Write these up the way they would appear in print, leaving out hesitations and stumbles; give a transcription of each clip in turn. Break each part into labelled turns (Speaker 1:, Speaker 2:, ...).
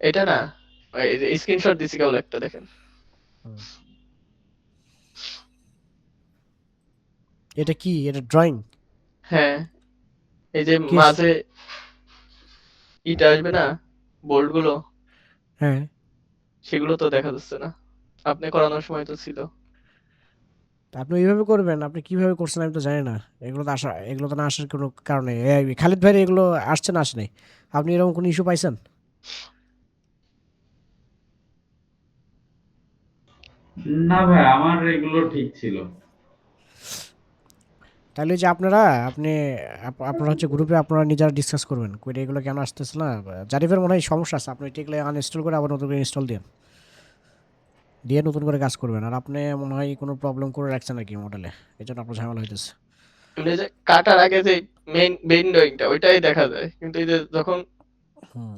Speaker 1: এটা না, স্ক্রিনশট দিছি কেবল একটা, দেখেন।
Speaker 2: হুম। এটা কি? এটা ড্রয়িং?
Speaker 1: হ্যাঁ, এই যে
Speaker 2: কিস?
Speaker 1: মাঝে ইটা আসবে না, বোল্ট গুলো,
Speaker 2: হ্যাঁ।
Speaker 1: সেগুলো তো দেখা যাচ্ছে না। আপনি করানোর সময় তো ছিল।
Speaker 2: তা আপনি এইভাবে করবেন? আপনি কিভাবে করছেন আমি তো জানি না। এগুলো তো না আসার কোনো কারণে খালিদ ভাই এগুলো আসছে না আসে নাই? আপনি এরকম কোনো ইস্যু পাইছেন?
Speaker 3: না ভাই, আমার এগুলো ঠিক ছিল।
Speaker 2: তাহলে যে আপনারা হচ্ছে গ্রুপে আপনারা নিজেরা ডিসকাস করবেন করে এগুলো কেন আসতেছে না। জারিফের মনে হয় সমস্যা আছে, আপনি এগুলো আনইনস্টল করে আবার নতুন করে ইনস্টল দিয়ে নতুন করে কাজ করবেন। আর আপনি মনে হয় কোনো প্রবলেম করে রাখছেন নাকি মডেলে, এই জন্য আপনার ঝামেলা হইতেছে।
Speaker 1: এই যে কাটার আগে যে মেইন ড্রয়িংটা ওইটাই দেখা যায়, কিন্তু এই যে যখন
Speaker 2: হুম।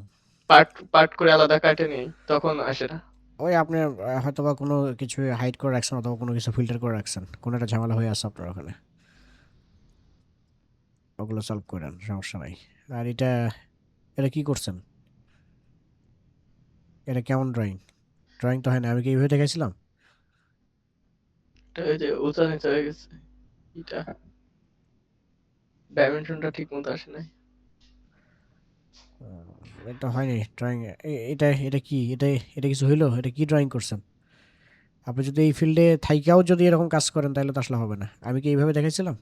Speaker 1: পার্ট পার্ট করে আলাদা কাটে নেই তখন আসে না।
Speaker 2: ওই আপনি হয়তো বা কোনো কিছু হাইড করে রাখছেন অথবা কোনো কিছু ফিল্টার করে রাখছেন, কোনো একটা ঝামেলা হয়ে আছে আপনার ওখানে। ওগুলো সলভ করেন, সমস্যা নাই। আর এটা এটা কি করছেন? এটা কেমন ড্রয়িং? ড্রয়িং তো হয় না, আমি কি এইভাবে দেখাইছিলাম?
Speaker 1: এটা ওই যে উঁচা নিচা হয়ে গেছে, এটা ডাইমেনশনটা ঠিক মতো আসে নাই।
Speaker 2: এটা হয়নি ড্রয়িং। এটা এটা কি? এটা কিছু হইলো? এটা কি ড্রয়িং করছেন? আপনি যদি এই ফিল্ডে থাইকাও যদি এরকম কাজ করেন তাহলে তো আসলে হবে না। আমি কি এইভাবে দেখাইছিলাম?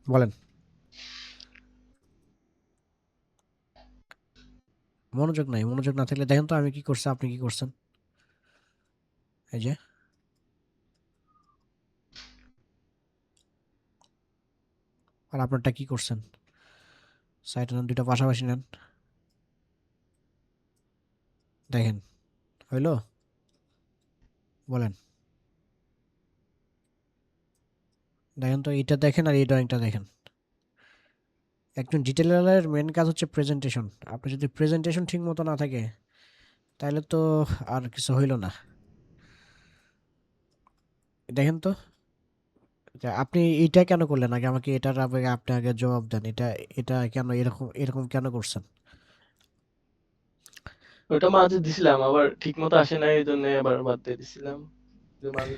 Speaker 2: বলেন। মনোযোগ নাই, মনোযোগ না থাকলে দেখেন তো আমি কি করছি, আপনি কি করছেন। এই যে, আর আপনারটা কি করছেন? সাইড নেন, দুইটা পাশাপাশি নেন, দেখেন হইলো? বলেন। দেখেন তো, এইটা দেখেন আর এই ড্রয়িংটা দেখেন। একজন ডিটেলারের মেন কাজ হচ্ছে প্রেজেন্টেশন। আপনি যদি প্রেজেন্টেশন ঠিক মতো না থাকে তাহলে তো আর কিছু হইলো না। দেখেন তো, যে আপনি এইটা কেন করলেন আগে? আমাকে এটার আগে আপনি আগে জবাব দেন। এটা এটা কেন এরকম এরকম কেন করছেন?
Speaker 1: ওটা মাঝে দিছিলাম, আবার ঠিক মতো আসে নাই, এই জন্য আবার বাদ দিয়ে দিছিলাম। যে মাঝে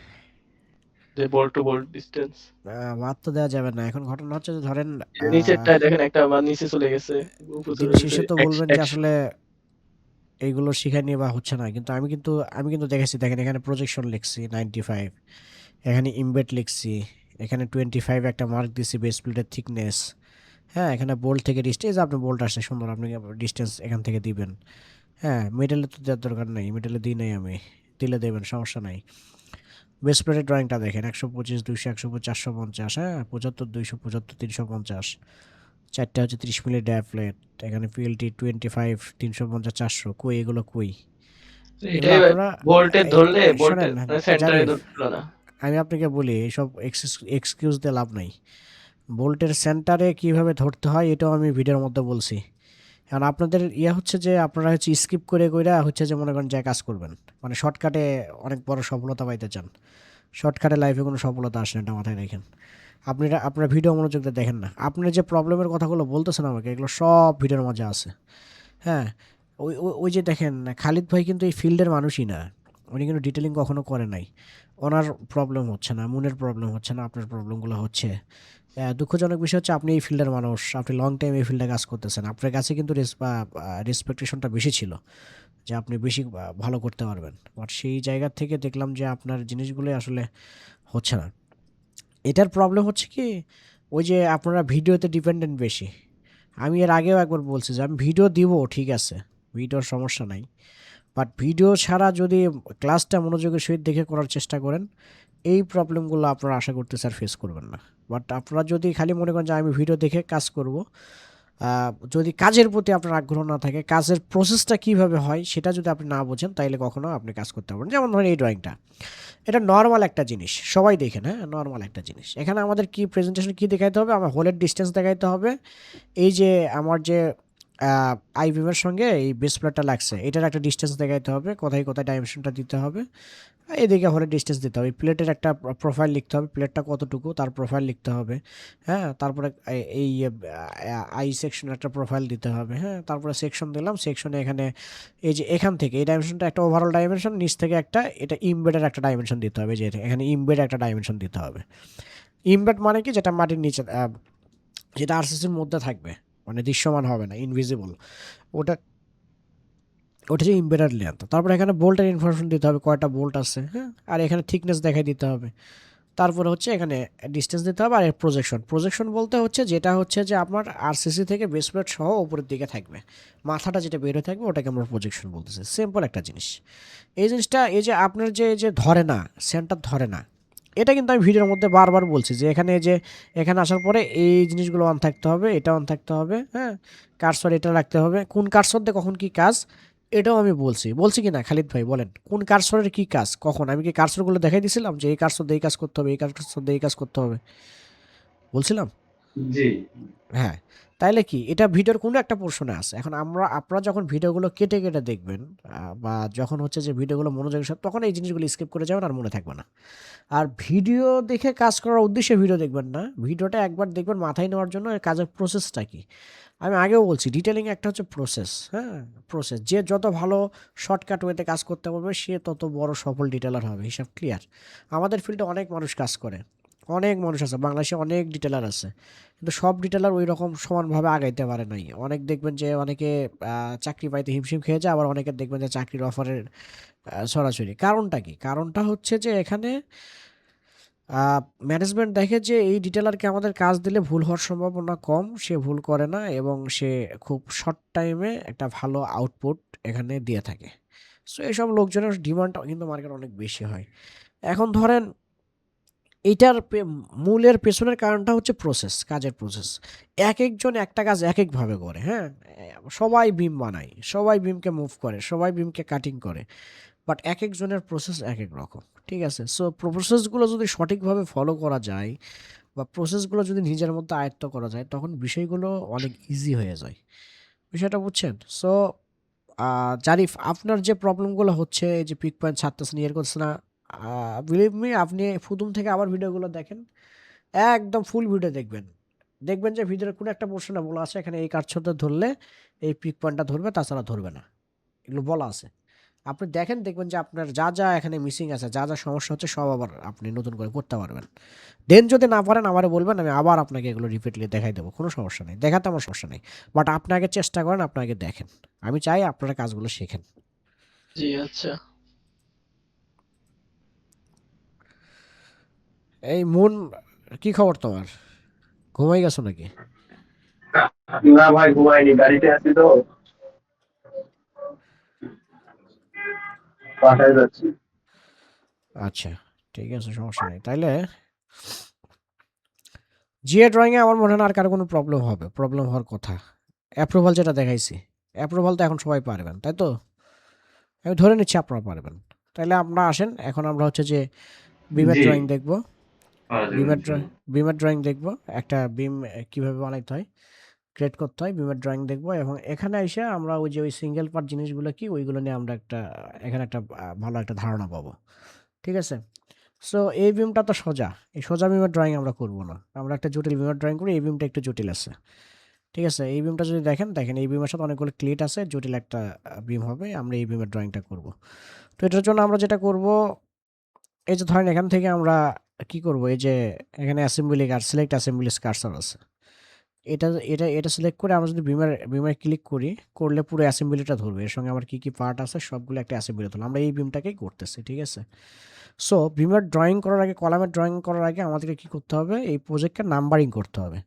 Speaker 1: যে বোল্ট টু বোল্ট ডিস্টেন্স,
Speaker 2: বাদ তো দেওয়া যাবে না। এখন ঘটনা হচ্ছে যে ধরেন, আহ,
Speaker 1: নিচেরটায় দেখেন একটা আবার নিচে চলে গেছে, উপরে
Speaker 2: দিন
Speaker 1: চলে গেছে
Speaker 2: শেষে তো বলবেন যে
Speaker 1: 100।
Speaker 2: আসলে এইগুলো শিখা নিয়ে বা হচ্ছে না, কিন্তু আমি কিন্তু দেখেছি। দেখেন এখানে প্রজেকশন লিখছি 95, এখানে ইমবেড লিখছি, এখানে 25 একটা মার্ক দিছি বেস প্লেটের থিকনেস। হ্যাঁ, এখানে বোল্ট থেকে ডিস্টেন্স, আপনি বোল্ট আসছে সুন্দর, আপনি ডিস্টেন্স এখান থেকে দিবেন। হ্যাঁ, মিডলে তো দেওয়ার দরকার নেই, মিডলে দিই নাই আমি, দিলে দেবেন সমস্যা নাই। বেস প্লেটের ড্রয়িংটা দেখেন, 125, 200, 150, 450, হ্যাঁ, 75, 200, 75, 350, চারটে হচ্ছে 30 মিলি ড্যাপ প্লেট। এখানে পিএলটি 25, 350, 400, কই এগুলো কই? এগুলো
Speaker 1: এটাই
Speaker 2: আপনারা
Speaker 1: বোল্টে ধরলে
Speaker 2: শোনেন
Speaker 1: বোল্টের মানে সেন্টারে
Speaker 2: জারিফ,
Speaker 1: ধরছিল না।
Speaker 2: আমি আপনাকে বলি এইসব এক্সকিউজ দিয়ে লাভ নাই। বোল্টের সেন্টারে কিভাবে ধরতে হয় এটাও আমি ভিডিওর মধ্যে বলছি। এখন আপনাদের ইয়ে হচ্ছে যে আপনারা হচ্ছে স্কিপ করে কইরা হচ্ছে যে মনে করেন যে কাজ করবেন, মানে শর্টকাটে অনেক বড় সফলতা পাইতে চান। শর্টকাটে লাইফে কোনো সফলতা আসে না, এটা মাথায় রাখেন। আপনার ভিডিও মনোযোগ দিয়ে দেখেন না। আপনার যে প্রবলেমের কথাগুলো বলতেছেন আমাকে, এগুলো সব ভিডিওর মাঝে আছে। হ্যাঁ, ওই যে দেখেন, খালিদ ভাই কিন্তু এই ফিল্ডের মানুষই না। উনি কিন্তু ডিটেলিং কখনো করে নাই। ওনার প্রবলেম হচ্ছে না, মুনের প্রবলেম হচ্ছে না, আপনার প্রবলেমগুলো হচ্ছে। দুঃখজনক বিষয় হচ্ছে আপনি এই ফিল্ডের মানুষ, আপনি লং টাইম এই ফিল্ডে কাজ করতেছেন, আপনার কাছে কিন্তু রেসপেকটেশনটা বেশি ছিল যে আপনি বেশি ভালো করতে পারবেন। বাট সেই জায়গা থেকে দেখলাম যে আপনার জিনিসগুলো আসলে হচ্ছে না। এটার প্রবলেম হচ্ছে কি, ওই যে আপনারা ভিডিওতে ডিপেন্ডেন্ট বেশি। আমি এর আগেও একবার বলছি যে আমি ভিডিও দিব, ঠিক আছে, ভিডিওর সমস্যা নাই। বাট ভিডিও ছাড়া যদি ক্লাসটা মনোযোগের সহিত দেখে করার চেষ্টা করেন, এই প্রবলেমগুলো আপনারা আশা করতে স্যার ফেস করবেন না। বাট আপনারা যদি খালি মনে করেন যে আমি ভিডিও দেখে কাজ করব, যদি কাজের প্রতি আপনার আগ্রহ না থাকে, কাজের প্রসেসটা কিভাবে হয় সেটা যদি আপনি না বোঝেন, তাইলে কখনো আপনি কাজ করতে পারবেন না। যেমন ধরেন এই ড্রয়িংটা, এটা নর্মাল একটা জিনিস, সবাই দেখেন, হ্যাঁ, নর্মাল একটা জিনিস। এখানে আমাদের কি প্রেজেন্টেশন কি দেখাইতে হবে? আমার হোলের ডিস্টেন্স দেখাইতে হবে। এই যে আমার যে আই বিমের সঙ্গে এই বেস প্লেটটা লাগছে, এটার একটা ডিস্টেন্স দেখাইতে হবে, কোথায় কোথায় ডাইমেনশনটা দিতে হবে, এদিকে হলে ডিস্টেন্স দিতে হবে, প্লেটের একটা প্রোফাইল লিখতে হবে, প্লেটটা কতটুকু তার প্রোফাইল লিখতে হবে। হ্যাঁ, তারপরে এই আই সেকশন একটা প্রোফাইল দিতে হবে। হ্যাঁ, তারপরে সেকশন দিলাম, সেকশনে এখানে এই যে এখান থেকে এই ডাইমেনশনটা একটা ওভারঅল ডাইমেনশন, নিচ থেকে একটা এটা ইমবেডের একটা ডাইমেনশন দিতে হবে, যে এখানে ইমবেড একটা ডাইমেনশন দিতে হবে। ইমবেড মানে কি, যেটা মাটির নিচে যেটা আরসিসির মধ্যে থাকবে, মানে দৃশ্যমান হবে না, ইনভিজিবল, ওটা ওটা হচ্ছে ইমবেডেড লেন্থ। তারপরে এখানে বোল্টের ইনফরমেশন দিতে হবে, কয়টা বোল্ট আছে। হ্যাঁ, আর এখানে থিকনেস দেখাই দিতে হবে। তারপরে হচ্ছে এখানে ডিস্টেন্স দিতে হবে, আর এর প্রজেকশন। প্রজেকশন বলতে হচ্ছে যেটা হচ্ছে যে আপনার আরসিসি থেকে বেস প্লেট সহ উপরের দিকে থাকবে, মাথাটা যেটা বের হয়ে থাকবে ওটাকে আমরা প্রজেকশন বলতেছি। সিম্পল একটা জিনিস। এই জিনিসটা এই যে আপনার যে ধরে না, সেন্টার ধরে না, এটা কিন্তু আমি ভিডিওর মধ্যে বারবার বলছি যে এখানে আসার পরে এই জিনিসগুলো অন থাকতে হবে, এটা অন থাকতে হবে। হ্যাঁ, কার্সর এটা রাখতে হবে, কোন কার্সর দিয়ে কখন কি কাজ, এটাও আমি বলছি কি না খালিদ ভাই বলেন, কোন কার্সরের কি কাজ কখন? আমি কি কার্সরগুলো দেখাই দিয়েছিলাম যে এই কার্সর দিয়ে এই কাজ করতে হবে, এই কার্সর দিয়ে এই কাজ করতে হবে, বলছিলাম?
Speaker 3: জি।
Speaker 2: হ্যাঁ, তাইলে কি এটা ভিডিওর কোনো একটা পোর্শনে আছে। এখন আপনারা যখন ভিডিওগুলো কেটে কেটে দেখবেন, বা যখন হচ্ছে যে ভিডিওগুলো মনোযোগের সাথে, তখন এই জিনিসগুলো স্কিপ করে যাবেন আর মনে থাকবে না। আর ভিডিও দেখে কাজ করার উদ্দেশ্যে ভিডিও দেখবেন না, ভিডিওটা একবার দেখবেন মাথায় নেওয়ার জন্য, এর কাজের প্রসেসটা কি। আমি আগেও বলছি, ডিটেলিং একটা হচ্ছে প্রসেস। হ্যাঁ, প্রসেস, যে যত ভালো শর্টকাট ওয়েতে কাজ করতে পারবে সে তত বড় সফল ডিটেলার হবে, হিসাব ক্লিয়ার। আমাদের ফিল্ডে অনেক মানুষ কাজ করে, অনেক মানুষ আছে, বাংলাদেশে অনেক ডিটেলার আছে, কিন্তু সব ডিটেলার ওই রকম সমানভাবে আগাইতে পারে নাই। অনেক দেখবেন যে অনেকে চাকরি পাইতে হিমশিম খেয়ে যায়, আবার অনেকে দেখবেন যে চাকরির অফারের সরাসরি। কারণটা কি? কারণটা হচ্ছে যে এখানে ম্যানেজমেন্ট দেখে যে এই ডিটেলারকে আমাদের কাজ দিলে ভুল হওয়ার সম্ভাবনা কম, সে ভুল করে না এবং সে খুব শর্ট টাইমে একটা ভালো আউটপুট এখানে দিয়ে থাকে। সো এইসব লোকজনের ডিমান্ডটা কিন্তু মার্কেট অনেক বেশি হয়। এখন ধরেন এইটার মূলের পেছনের কারণটা হচ্ছে প্রসেস, কাজের প্রসেস। এক একজন একটা কাজ এক একভাবে করে। হ্যাঁ, সবাই বিম বানায়, সবাই বিমকে মুভ করে, সবাই বিমকে কাটিং করে, বাট এক একজনের প্রসেস এক এক রকম। ঠিক আছে, সো প্রসেসগুলো যদি সঠিকভাবে ফলো করা যায়, বা প্রসেসগুলো যদি নিজের মধ্যে আয়ত্ত করা যায়, তখন বিষয়গুলো অনেক ইজি হয়ে যায়। বিষয়টা বুঝছেন? সো জারিফ, আপনার যে প্রবলেমগুলো হচ্ছে, এই যে পিক পয়েন্ট ছাড়তেছেন, ইয়ে করছে না, বিলিভ মি, আপনি প্রথম থেকে আবার ভিডিওগুলো দেখেন, একদম ফুল ভিডিও দেখবেন, দেখবেন যে ভিডিওর কোনো একটা পোর্শনে বলা আছে এখানে এই কার্সরটা ধরলে এই পিক পয়েন্টটা ধরবে, তাছাড়া ধরবে না, এগুলো বলা আছে। আপনি দেখেন, দেখবেন যে আপনার যা যা এখানে মিসিং আছে, যা যা সমস্যা হচ্ছে, সব আবার আপনি নতুন করে করতে পারবেন। দেন যদি না পারেন আমারে বলবেন, আমি আবার আপনাকে এগুলো রিপিটলি দেখাই দেবো, কোনো সমস্যা নেই, দেখাতে আমার সমস্যা নেই। বাট আপনি আগে চেষ্টা করেন, আপনি আগে দেখেন। আমি চাই আপনারা কাজগুলো শেখেন।
Speaker 1: জি আচ্ছা।
Speaker 2: এই মন, কি খবর তোমার? ঘুমাই গেছো নাকি?
Speaker 4: না ভাই, ঘুমাইনি, গাড়িতে আছি তো, বাসায় যাচ্ছি।
Speaker 2: আচ্ছা, ঠিক আছে, সমস্যা নেই। তাইলে জিএ ড্রয়িংয়ে আমার মনে হয় না আর কারো কোনো প্রবলেম হওয়ার কথা। অ্যাপ্রুভাল যেটা দেখাইছি, অ্যাপ্রুভাল তো এখন সবাই পারবেন, তাই তো? আমি ধরে নিচ্ছি আপনারা পারবেন। তাইলে আপনারা আসেন, এখন আমরা হচ্ছে যে বিমের
Speaker 3: জি,
Speaker 2: ড্রয়িং দেখব।
Speaker 3: পারা যাবে
Speaker 2: বিমের ড্রয়িং
Speaker 3: ইনশাআল্লাহ।
Speaker 2: বিমের ড্রয়িং দেখব, একটা বিম কীভাবে বানাইতে হয়, ক্রিয়েট করতে হয়, বিমের ড্রয়িং দেখব। এবং এখানে এসে আমরা ওই যে ওই সিঙ্গেল পার্ট জিনিসগুলো কি, ওইগুলো নিয়ে আমরা এখানে একটা ভালো একটা ধারণা পাবো। ঠিক আছে? সো এই বিমটা তো সোজা, এই সোজা বিমের ড্রয়িং আমরা করব না, আমরা একটা জটিল বিমের ড্রয়িং করি। এই বিমটা একটু জটিল আছে। ঠিক আছে, এই বিমটা যদি দেখেন এই বিমের সাথে অনেকগুলো ক্লিট আছে, জটিল একটা বিম হবে, আমরা এই বিমের ড্রয়িংটা করব। তো এটার জন্য আমরা যেটা করব, এই যে ধরেন এখান থেকে আমরা কি করব, এই যে এখানে অ্যাসেম্বলি সিলেক্ট অ্যাসেম্বলি কার্সর আছে, এটা এটা সিলেক্ট করে আমরা যদি বিমের ক্লিক করি, করলে পুরো অ্যাসেম্বলিটা ধরবে, এর সঙ্গে আমার কি কি পার্ট আছে সবগুলো একটা অ্যাসেম্বলি ধরলো। আমরা এই বিমটাকেই করতেছি। ঠিক আছে, সো বিমের ড্রয়িং করার আগে, কলামের ড্রয়িং করার আগে আমাদেরকে কি করতে হবে, এই প্রজেক্টটা নাম্বারিং করতে হবে,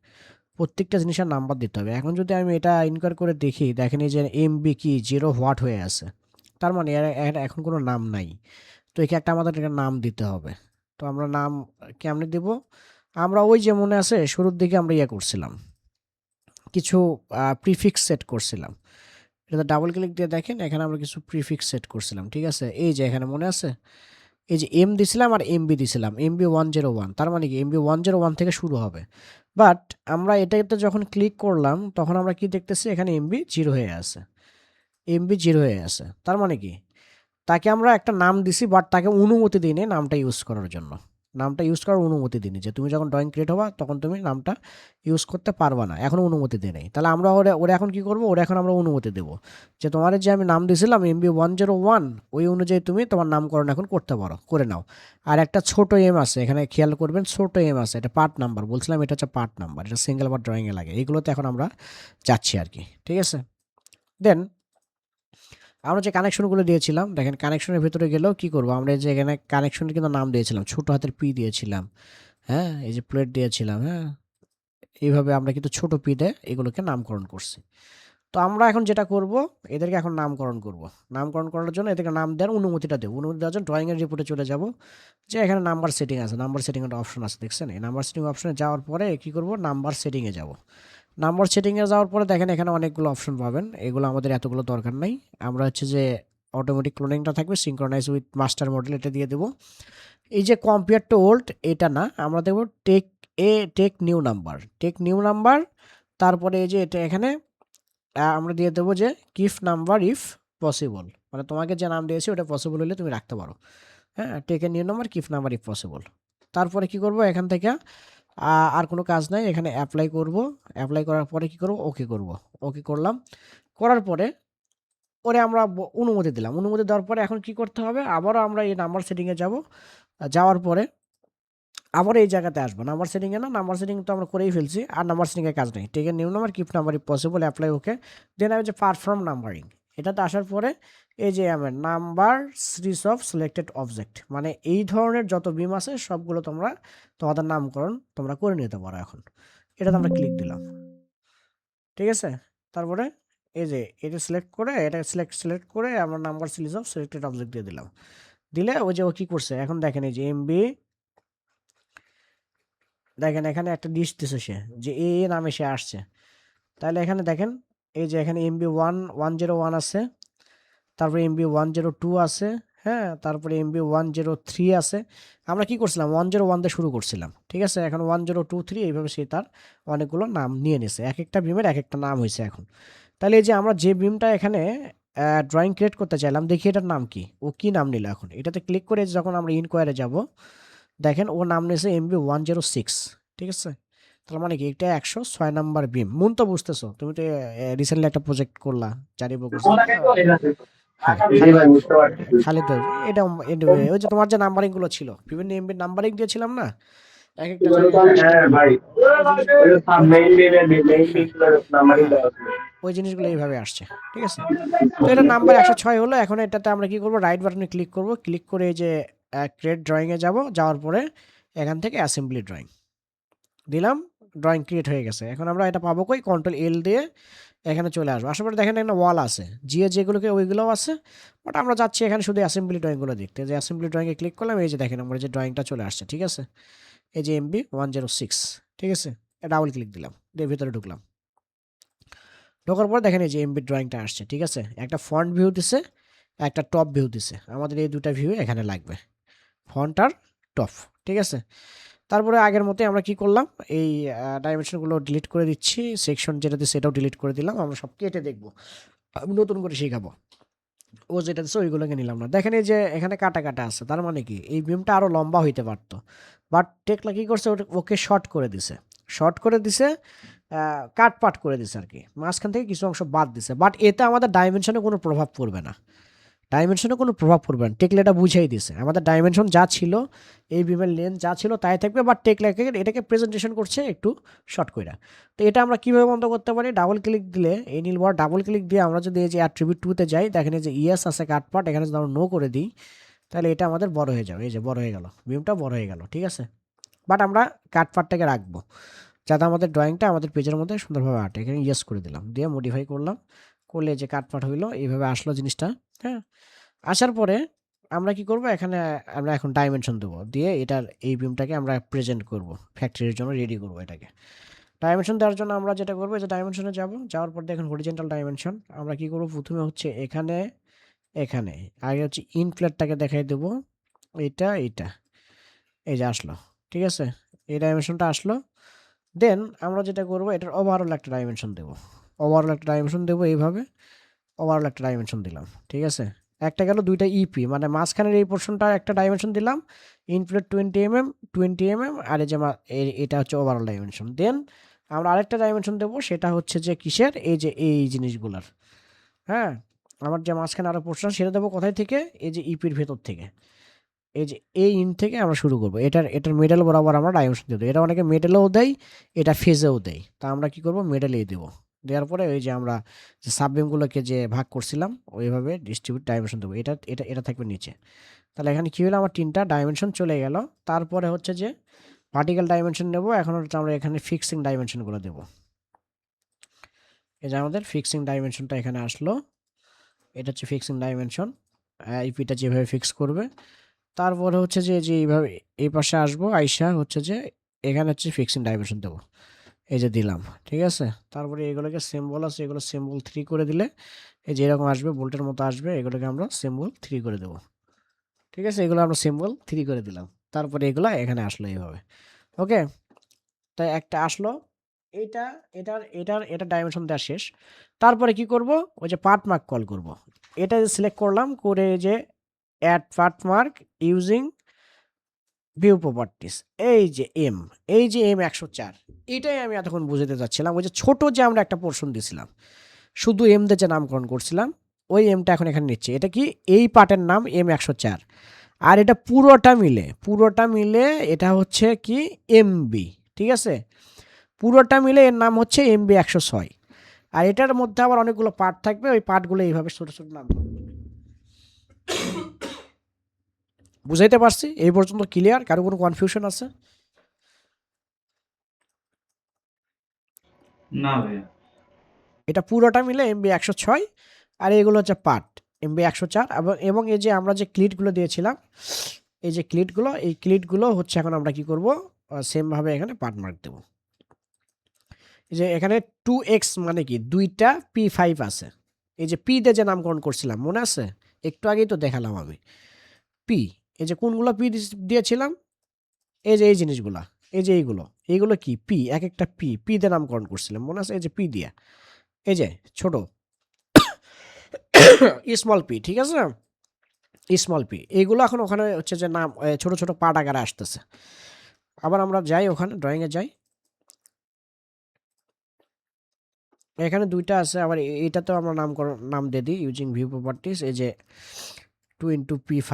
Speaker 2: প্রত্যেকটা জিনিসের নাম্বার দিতে হবে। এখন যদি আমি এটা ইনকোয়ার করে দেখি, দেখেন এই যে এমবি কি 0 ওয়াট হয়ে আছে, তার মানে এর এখন কোনো নাম নাই। তো একে একটা আমাদের একটা নাম দিতে হবে। তো আমরা নাম কেমনে দেব? আমরা ওই যে মনে আছে শুরুর দিকে আমরা করছিলাম, কিছু প্রিফিক্স সেট করছিলাম। এটাতে ডাবল ক্লিক দিয়ে দেখেন, এখানে আমরা কিছু প্রিফিক্স সেট করছিলাম। ঠিক আছে, এই যে এখানে মনে আছে, এই যে এম দিছিলাম আর এমবি দিছিলাম, MB101, তার মানে কি MB101 থেকে শুরু হবে। বাট আমরা এটাতে যখন ক্লিক করলাম তখন আমরা কি দেখতেছি, এখানে এমবি জিরো হয়ে আছে, এমবি জিরো হয়ে আছে। তার মানে কি, তাকে আমরা একটা নাম দিছি বাট তাকে অনুমতি দিইনি নামটা ইউজ করার জন্য, নামটা ইউজ করার অনুমতি দিইনি, যে তুমি যখন ড্রয়িং ক্রিয়েট হবা তখন তুমি নামটা ইউজ করতে পারবা না, এখন অনুমতি দিই নাই। তাহলে আমরা ওরা এখন কি করবো, ওরা এখন আমরা অনুমতি দেবো যে তোমার যে আমি নাম দিয়েছিলাম MB101, ওই অনুযায়ী তুমি তোমার নামকরণ এখন করতে পারো, করে নাও। আর একটা ছোট এম আছে এখানে, খেয়াল করবেন, ছোট এম আছে, এটা পার্ট নাম্বার বলছিলাম, এটা হচ্ছে পার্ট নাম্বার, এটা সিঙ্গেল পার্ট ড্রয়িংয়ে লাগে। এইগুলোতে এখন আমরা যাচ্ছি আর কি, ঠিক আছে। দেন আমরা যে কানেকশনগুলো দিয়েছিলাম, দেখেন কানেকশনের ভিতরে গেলেও কি করবো, আমরা এই যে এখানে কানেকশনের কিন্তু নাম দিয়েছিলাম, ছোট হাতের পি দিয়েছিলাম, হ্যাঁ, এই যে প্লেট দিয়েছিলাম, হ্যাঁ, এইভাবে আমরা কিন্তু ছোট পি দিয়ে এগুলোকে নামকরণ করছি। তো আমরা এখন যেটা করব, এদেরকে এখন নামকরণ করব। নামকরণ করার জন্য এদেরকে নাম দেওয়ার অনুমতিটা দেবো, অনুমতি দেওয়ার জন্য ড্রয়িংয়ের রিপোর্টে চলে যাব, যে এখানে নাম্বার সেটিং আছে, নাম্বার সেটিং একটা অপশন আছে, দেখছেন, এই নাম্বার সেটিং অপশনে যাওয়ার পরে কী করব, নাম্বার সেটিংয়ে যাব। নাম্বার সেটিংয়ে যাওয়ার পরে দেখেন এখানে অনেকগুলো অপশন পাবেন, এগুলো আমাদের এতগুলো দরকার নাই। আমরা হচ্ছে যে অটোমেটিক ক্লোনিংটা থাকবে, সিঙ্ক্রোনাইজ উইথ মাস্টার মডেল, এটা দিয়ে দেবো। এই যে কম্পেয়ার টু ওল্ড, এটা না, আমরা দেবো take new number, take new number. তারপরে এই যে এটা এখানে আমরা দিয়ে দেবো যে কিফ নাম্বার ইফ পসিবল, মানে তোমাকে যে নাম দিয়েছি ওটা পসিবল হলে তুমি রাখতে পারো, হ্যাঁ, টেক এ নিউ নাম্বার কিফ নাম্বার ইফ পসিবল। তারপরে কি করব, এখান থেকে আর কোনো কাজ নাই, এখানে অ্যাপ্লাই করব। অ্যাপ্লাই করার পরে কি করব, ওকে করব। ওকে করলাম, করার পরে ওরে আমরা অনুমতি দিলাম। অনুমতি দেওয়ার পরে এখন কি করতে হবে, আবারও আমরা এই নাম্বার সেটিংয়ে যাব। যাওয়ার পরে আবার এই জায়গাতে আসবো, নাম্বার সেটিংয়ে না, নাম্বার সেটিং তো আমরা করেই ফেলছি, আর নাম্বার সেটিংয়ের কাজ নেই। Take a new number keep number if possible, apply okay. Then আমি যে পারফর্ম নাম্বারিং, এটাতে আসার পরে এই যে আমার number series of selected object, মানে এই ধরনের যত বিম আছে সবগুলো তোমরা তোমাদের নামকরণ তোমরা করে নিতে পারো এখন। এটাতে আমরা ক্লিক দিলাম, ঠিক আছে। তারপরে এই যে এটা সিলেক্ট করে, এটা সিলেক্ট করে আমরা number series of selected object দিয়ে দিলাম। দিলে ওই যে ও কী করছে, এখন দেখেন এই যে এমবি, দেখেন এখানে একটা লিস্ট দিছে সে, যে এ নামে সে আসছে। তাহলে এখানে দেখেন এই যে এখানে MB101 আছে, তারপরে MB102 আছে, হ্যাঁ, তারপরে MB103 আছে। আমরা কি করছিলাম, 101 দিয়ে শুরু করছিলাম, ঠিক আছে। এখন 1023 এইভাবে সে তার অনেকগুলো নাম নিয়ে নিছে, এক একটা বিমের এক একটা নাম হয়েছে এখন। তাহলে এই যে আমরা যে বিমটা এখানে ড্রয়িং ক্রিয়েট করতে চাইলাম, দেখি এটার নাম কি, ও কি নাম নিল। এখন এটাতে ক্লিক করে যখন আমরা ইনকোয়ারে যাব, দেখেন ও নাম নিয়েছে MB106, ঠিক আছে। তার মানে কি, এটা 106 নাম্বার বিম। মন তো বুঝতেছো, তুমি তো রিসেন্টলি একটা প্রজেক্ট করলা, জারিবো করছো, হ্যাঁ,
Speaker 4: জি ভাই, বুঝতে পারছি।
Speaker 2: খালিদ ভাই, এটা ওই যে তোমার যে নাম্বারিং গুলো ছিল, বিভিন্ন এমবি নাম্বারিং দিয়েছিলাম না, এক একটা জায়গায়
Speaker 4: হ্যাঁ ভাই,
Speaker 2: ওই জিনিস
Speaker 4: ওই সাব
Speaker 2: ওই-
Speaker 4: মেইন বিমের মেইন
Speaker 2: হ্যাঁ,
Speaker 4: বিমের নাম্বারই
Speaker 2: হ্যাঁ,
Speaker 4: দেওয়া ছিল।
Speaker 2: ওই জিনিসগুলো এইভাবে আসছে, ঠিক আছে। তো এটা নাম্বার 106 হলো। এখন এটাতে আমরা কি করব, রাইট বাটনে ক্লিক করব, ক্লিক করে এই যে ক্রিয়েট ড্রয়িংয়ে যাব, যাওয়ার পরে এখান থেকে অ্যাসেম্বলি ড্রয়িং দিলাম, ড্রয়িং ক্রিয়েট হয়ে গেছে। এখন আমরা এটা পাবো কই, কন্ট্রোল এল দিয়ে এখানে চলে আসবো। আসার পরে দেখেন একটা ওয়াল আছে, জিএ যেগুলোকে ওইগুলোও আছে, বাট আমরা যাচ্ছি এখানে শুধু অ্যাসেম্বলি ড্রয়িংগুলো দেখতে। যে অ্যাসেম্বলি ড্রয়িংয়ে ক্লিক করলাম, এই যে দেখেন আমার যে ড্রয়িংটা চলে আসছে, ঠিক আছে। এই যে MB106, ঠিক আছে, ডাবল ক্লিক দিলাম, দিয়ে ভিতরে ঢুকলাম। ঢোকার পর দেখেন এই যে এমবি ড্রয়িংটা আসছে, ঠিক আছে। একটা ফ্রন্ট ভিউ দিছে, একটা টপ ভিউ দিছে, আমাদের এই দুটা ভিউ এখানে লাগবে, ফ্রন্ট আর টপ, ঠিক আছে। তারপরে আগের মতোই আমরা কি করলাম, এই ডাইমেনশনগুলো ডিলিট করে দিচ্ছি, সেকশন যেটা দিচ্ছে সেটাও ডিলিট করে দিলাম। আমরা সব কেটে দেখবো, আমি নতুন করে শেখাবো। ও যেটা দিচ্ছে ওইগুলোকে নিলাম না। দেখেন এই যে এখানে কাটা কাটা আছে, তার মানে কি এই বিমটা আরও লম্বা হইতে পারতো, বাট টেকলা কী করছে, ওকে শর্ট করে দিছে, শর্ট করে দিছে, কাটপাট করে দিছে আর কি, মাঝখান থেকে কিছু অংশ বাদ দিছে। বাট এতে আমাদের ডাইমেনশনে কোনো প্রভাব পড়বে না, ডাইমেনশনে কোনো প্রভাব পড়বে না। টেকলা এটা বুঝাই দিছে, আমাদের ডাইমেনশন যা ছিল, এই বিমের লেন্থ যা ছিল তাই থাকবে, বাট টেকলাকে এটাকে প্রেজেন্টেশন করছে একটু শর্ট করে। তো এটা আমরা কীভাবে বন্ধ করতে পারি, ডাবল ক্লিক দিলে, এই নীলবার ডাবল ক্লিক দিয়ে আমরা যদি এই যে অ্যাট্রিবিউট 2-তে যাই, দেখেন এই যে ইয়েস আছে কাটপাট, এখানে যদি আমরা নো করে দিই, তাহলে এটা আমাদের বড় হয়ে যাবে, এই যে বড় হয়ে গেল, বিমটা বড় হয়ে গেল, ঠিক আছে। বাট আমরা কাটপাটটাকে রাখবো, যাতে আমাদের ড্রয়িংটা আমাদের পেজের মধ্যে সুন্দরভাবে আটে। এখানে ইয়েস করে দিলাম, দিয়ে মডিফাই করলাম, করলে যে কাটপাট হইলো, এইভাবে আসলো জিনিসটা, হ্যাঁ। আসার পরে আমরা কি করব, এখানে আমরা এখন ডাইমেনশন দেবো, দিয়ে এটার এই বিমটাকে আমরা প্রেজেন্ট করব, ফ্যাক্টরির জন্য রেডি করব এটাকে। ডাইমেনশন দেওয়ার জন্য আমরা যেটা করবো, যে ডাইমেনশনে যাব, যাওয়ার পর দেখেন হরিজেন্টাল ডাইমেনশন, আমরা কি করব, প্রথমে হচ্ছে এখানে, এখানে আগে হচ্ছে ইন প্লেটটাকে দেখাই দেবো, এইটা এইটা এই যে আসলো, ঠিক আছে, এই ডাইমেনশনটা আসলো। দেন আমরা যেটা করব, এটার ওভারঅল একটা ডাইমেনশন দেব, ওভারঅল একটা ডাইমেনশন দেবো এইভাবে, ওভারঅল একটা ডাইমেনশন দিলাম, ঠিক আছে। একটা গেল, দুইটা ইপি মানে মাঝখানের এই পোর্শনটা একটা ডাইমেনশন দিলাম, ইনফ্লেট 20 mm আর এই যে এটা হচ্ছে ওভারঅল ডাইমেনশন। দেন আমরা আরেকটা ডাইমেনশন দেবো, সেটা হচ্ছে যে কিসের, এই যে এই জিনিসগুলার, হ্যাঁ, আমার যে মাঝখানে আরও পোর্শন সেটা দেবো কোথায় থেকে, এই যে ইপির ভেতর থেকে, এই যে এই ইন থেকে আমরা শুরু করবো। এটার মিডল বরাবর আমরা ডাইমেনশন দিয়ে দেবো। এটা অনেকে মিডলেও দেয়, এটা ফেজেও দেয়, তা আমরা কি করব, মিডলেই দেবো। দেওয়ার পরে ওই যে আমরা যে সাববিমগুলোকে যে ভাগ করছিলাম ওইভাবে ডিস্ট্রিবিউট ডাইমেনশন দেবো, এটা এটা এটা থাকবে নিচে। তাহলে এখানে কী হলো, আমার 3টা ডাইমেনশন চলে গেল। তারপরে হচ্ছে যে ভার্টিক্যাল ডাইমেনশন নেব, এখন হচ্ছে আমরা এখানে ফিক্সিং ডাইমেনশনগুলো দেবো। এই যে আমাদের ফিক্সিং ডাইমেনশনটা এখানে আসলো, এটা হচ্ছে ফিক্সিং ডাইমেনশন, আইপিটা যেভাবে ফিক্স করবে। তারপরে হচ্ছে যে যে এইভাবে এই পাশে আসবো, আইসা হচ্ছে যে এখানে হচ্ছে ফিক্সিং ডাইমেনশন দেবো, এই যে দিলাম, ঠিক আছে। তারপরে এগুলোকে সিম্বল আছে, এগুলো সিম্বল 3 করে দিলে এই যে এরকম আসবে, বোল্টের মতো আসবে, এগুলোকে আমরা সিম্বল 3 করে দেবো, ঠিক আছে। এগুলো আমরা সিম্বল 3 করে দিলাম, তারপরে এগুলো এখানে আসলো এইভাবে, ওকে। তাই একটা আসলো, এইটা এটা ডাইমেনশন দেওয়া শেষ। তারপরে কি করব, ওই যে পার্ট মার্ক কল করব, এটা সিলেক্ট করলাম করে যে add part mark using view properties, এই যে এই যে M104, এটাই আমি এতক্ষণ বুঝাতে যাচ্ছিলাম। ওই যে ছোট যে আমরা একটা পোর্শন দিয়েছিলাম, শুধু এম দিয়ে যে নামকরণ করছিলাম, ওই এমটা এখন এখানে নিচ্ছে। এটা কি, এই পার্টের নাম M104, আর এটা পুরোটা মিলে এটা হচ্ছে কি এমবি, ঠিক আছে। পুরোটা মিলে এর নাম হচ্ছে MB106। আর এটার মধ্যে আবার অনেকগুলো পার্ট থাকবে, ওই পার্টগুলো এইভাবে ছোট ছোট নাম। বুঝাইতে পারছি এই পর্যন্ত ক্লিয়ার? কারো কোনো কনফিউশন আছে?
Speaker 3: না ভাইয়া।
Speaker 2: এটা পুরোটা মিলে MB106, আর এগুলো হচ্ছে পার্ট MB104। এবং এই যে আমরা যে ক্লিটগুলো দিয়েছিলাম, এই যে ক্লিটগুলো, এই ক্লিটগুলো হচ্ছে এখন আমরা কি করব, সেমভাবে এখানে পার্ট মার্ক দেবো। এই যে এখানে 2x মানে কি, দুইটা P5 আছে। এই যে পি দিয়ে যে নামকরণ করছিলাম মনে আছে, একটু আগেই তো দেখালাম আমি পি। এই যে কোনগুলো পি দিয়েছিলাম, এই যে এই জিনিসগুলা, এই যে এইগুলো কি পি, এক একটা পি দিয়ে নামকরণ করছিলাম মনে আছে, এই যে পি দিয়া, এই যে ছোট স্মল পি, ঠিক আছে, স্মল পি। এইগুলো এখন ওখানে হচ্ছে যে নাম ছোট ছোট পার্ট আকারে আসতেছে। আবার আমরা যাই ওখানে ড্রয়িংয়ে যাই, এখানে দুইটা আছে, আবার এইটাতেও আমরা নাম দিয়ে দিই ইউজিং ভিউ প্রপার্টিস। এই যে 2x P5,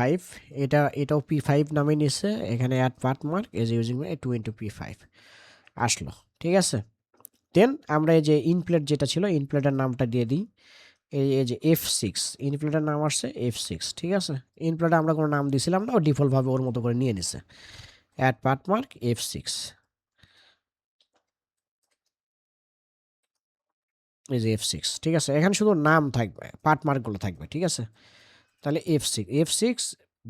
Speaker 2: এটাও P5 নামে নিচ্ছে, এখানে অ্যাড পার্ট মার্ক, এই যে ইউজিং 2x P5 আসলো, ঠিক আছে। দেন আমরা এই যে ইনপ্লেট যেটা ছিল, ইনপ্লেটের নামটা দিয়ে দিই, এই যে F6, ইনপ্লেটের নাম আসছে F6, ঠিক আছে। ইনপ্লেটে আমরা কোনো নাম দিছিলাম না, ও ডিফল্টভাবে ওর মতো করে নিয়ে নিছে, অ্যাড পার্ট মার্ক F6, এই যে F6, ঠিক আছে। এখানে শুধু নাম থাকবে, পার্ট মার্কগুলো থাকবে, ঠিক আছে। তাহলে F6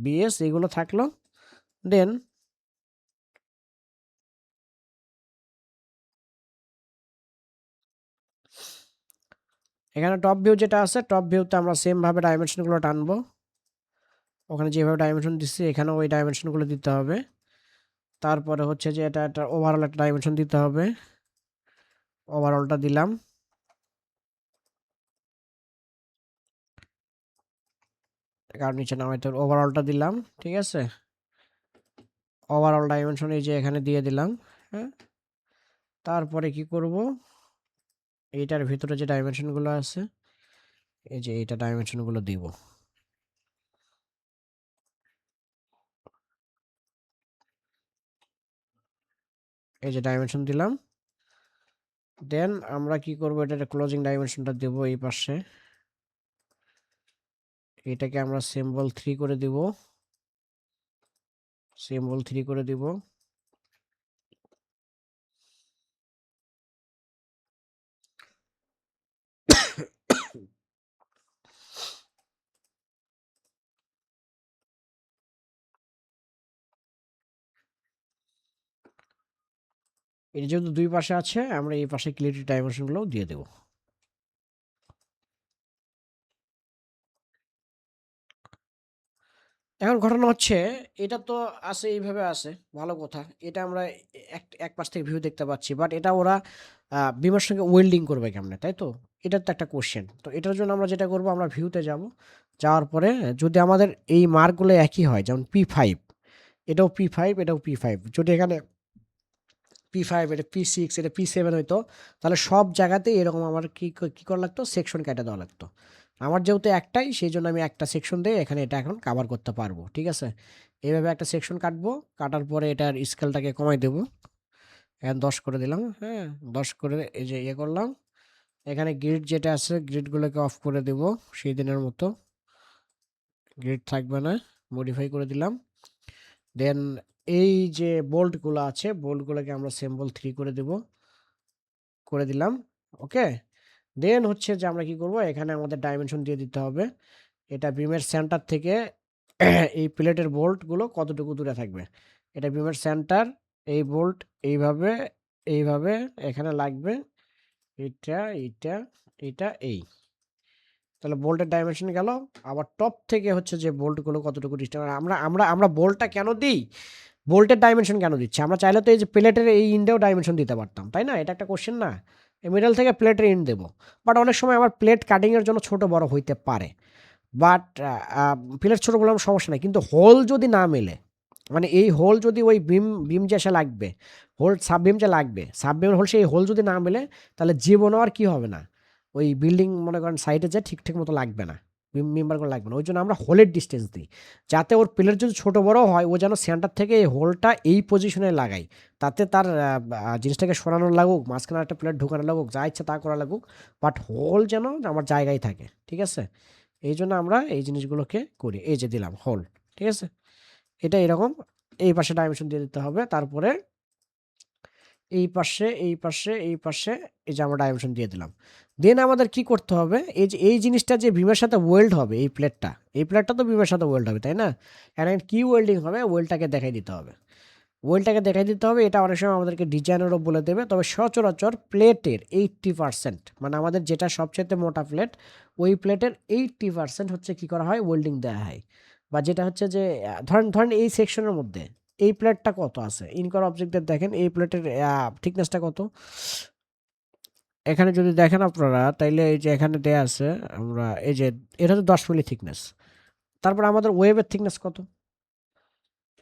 Speaker 2: BS এগুলো থাকলো। দেন এখানে টপ ভিউ যেটা আছে, টপ ভিউতে আমরা সেমভাবে ডাইমেনশনগুলো টানবো, ওখানে যেভাবে ডাইমেনশন দিচ্ছি এখানে ওই ডাইমেনশনগুলো দিতে হবে। তারপরে হচ্ছে যে এটা একটা ওভারঅল একটা ডাইমেনশন দিতে হবে, ওভারঅলটা দিলাম। কারণ নিচে নামাইতে ওভারঅলটা দিলাম, ঠিক আছে। ওভারঅল ডাইমেনশন এই যে এখানে দিয়ে দিলাম, হ্যাঁ। তারপরে কি করব, এইটার ভিতরে যে ডাইমেনশনগুলো আছে, এই যে এইটা ডাইমেনশনগুলো দিব, এই যে ডাইমেনশন দিলাম। দেন আমরা কি করব, এটার ক্লোজিং ডাইমেনশনটা দেব এই পাশে, এটাকে আমরা সিম্বল 3 করে দিব, সিম্বল 3 করে দিব। এটা যেহেতু দুই পাশে আছে, আমরা এই পাশে ক্লিয়ারিটি ডাইমেনশনগুলোও দিয়ে দেব। এখন ঘটনা হচ্ছে এটা তো আছে এইভাবে আছে, ভালো কথা। এটা আমরা এক পাশ থেকে ভিউ দেখতে পাচ্ছি। বাট এটা ওরা বিমার সঙ্গে ওয়েল্ডিং করবে কেমনে, তাই তো? এটা তো একটা কোয়েশ্চেন। তো এটার জন্য আমরা যেটা করব, আমরা ভিউতে যাব। যাওয়ার পরে যদি আমাদের এই মার্কগুলো একই হয়, যেমন P5, এটাও P5, এটাও P5। যদি এখানে P5, এটা P6, এটা P7 হইতো, তাহলে সব জায়গাতেই এরকম আমার কি করা লাগতো? সেকশন কেটে দেওয়া লাগতো। আমার যেহেতু একটাই, সেইজন্য আমি একটা সেকশন দিয়ে এখানে এটা এখন কভার করতে পারবো। ঠিক আছে? এভাবে একটা সেকশন কাটবো। কাটার পরে এটার স্কেলটাকে কমায় দেবো। এখন 10 করে দিলাম। হ্যাঁ? 10 করে এই যে ইয়ে করলাম। এখানে গ্রিড যেটা আছে, গ্রিডগুলোকে অফ করে দেবো সেই দিনের মতো। গ্রিড থাকবে না। মডিফাই করে দিলাম। দেন এই যে বোল্টগুলো আছে, বোল্টগুলোকে আমরা সিম্বল 3 করে দেবো। করে দিলাম। ওকে? দেন হচ্ছে যে আমরা কি করব, এখানে আমাদের ডাইমেনশন দিয়ে দিতে হবে। এটা বিমের সেন্টার থেকে এই প্লেটের বোল্টগুলো কতটুকু দূরে থাকবে। এটা বিমের সেন্টার, এই বোল্ট এইভাবে, এইভাবে এখানে লাগবে। এইটা, এইটা, এইটা, এই। তাহলে বোল্টের ডাইমেনশন গেল। আবার টপ থেকে হচ্ছে যে বোল্টগুলো কতটুকু ডিস্টেন্স, আমরা আমরা আমরা বোল্টটা কেন দিই? বোল্টের ডাইমেনশন কেন দিচ্ছি? আমরা চাইলে তো এই যে প্লেটের এই ইন্ডেও ডাইমেনশন দিতে পারতাম, তাই না? এটা একটা কোশ্চেন না? এই মিডল থেকে প্লেটের ইন্ড দেবো। বাট অনেক সময় আমার প্লেট কাটিংয়ের জন্য ছোট বড় হইতে পারে। বাট প্লেট ছোট বললাম সমস্যা নাই। কিন্তু হোল যদি না মেলে, মানে এই হোল যদি ওই বিম যে এসে লাগবে, হোল সাববিম যে লাগবে, সাববিমের হোল সেই হোল যদি না মেলে, তাহলে জীবনও আর কি হবে না, ওই বিল্ডিং মনে করেন সাইডে যে ঠিকঠাক মতো লাগবে না, মেম্বারগুলো লাগবে না। ওই জন্য আমরা হোলের ডিস্টেন্স দিই, যাতে ওর প্লেট যদি ছোট বড় হয়, ও যেন সেন্টার থেকে এই হোলটা এই পজিশনে লাগাই। তাতে তার জিনিসটাকে সরানো লাগুক, মাঝখানে একটা প্লেট ঢুকানো লাগুক, যা ইচ্ছা তা করা লাগুক, বাট হোল যেন আমার জায়গায় থাকে। ঠিক আছে? এই জন্য আমরা এই জিনিসগুলোকে করি। এই যে দিলাম হোল। ঠিক আছে? এটা এরকম এই পাশে ডাইমেনশন দিয়ে দিতে হবে। তারপরে এই পাশে, এই পাশে, এই পাশে এই যে আমরা ডাইমেনশন দিয়ে দিলাম। দেন আমাদের কি করতে হবে? এই যে এই জিনিসটা যে বিমের সাথে ওয়েল্ড হবে, এই প্লেটটা, এই প্লেটটা তো বিমের সাথে ওয়েল্ড হবে, তাই না? এন্ড কি ওয়েল্ডিং হবে? ওয়েল্ডটাকে দেখাই দিতে হবে। ওয়েলটাকে দেখাই দিতে হবে। এটা অনেক সময় আমাদেরকে ডিজাইনেরও বলে দেবে। তবে সচরাচর প্লেটের 80%, মানে আমাদের যেটা সবচাইতে মোটা প্লেট, ওই প্লেটের 80% হচ্ছে কি করা হয়? ওয়েল্ডিং দেয়া হয়। বা যেটা হচ্ছে যে ধরেন এই সেকশনের মধ্যে এই প্লেটটা কত আছে? ইনকোর অবজেক্টে দেখেন এই প্লেটের থিকনেসটা কত? এখানে যদি দেখেন আপনারা, তাইলে এই যে এখানে দেয়া আছে, আমরা এই যে এটা হচ্ছে 10 মিলি থিকনেস। তারপর আমাদের ওয়েবের থিকনেস কত?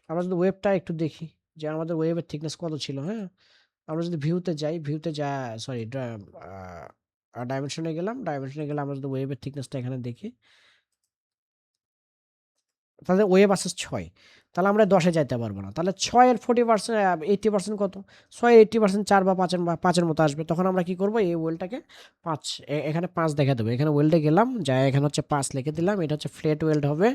Speaker 2: আমরা যদি ওয়েবটা একটু দেখি যে আমাদের ওয়েবের থিকনেস কত ছিল, হ্যাঁ? আমরা যদি ভিউতে যাই, ভিউতে যা সরি ডাইমেনশনে গেলাম, ডাইমেনশনে গেলে আমরা যদি ওয়েবের থিকনেসটা এখানে দেখি, তাহলে ওয়েব আছে 6। তাহলে আমরা 10 এ যাইতে পারবো না। তাহলে 6 এর 40% 80% কত? 6 এর 80% 4 বা 5 এর মতো আসবে। তখন আমরা কি করব? এই ওয়েলটাকে 5 এখানে 5 দেখে দেবো। এখানে ওয়েল্ডে গেলাম, যাই এখানে হচ্ছে 5 লিখে দিলাম। এটা হচ্ছে ফ্ল্যাট ওয়েল্ড হবে।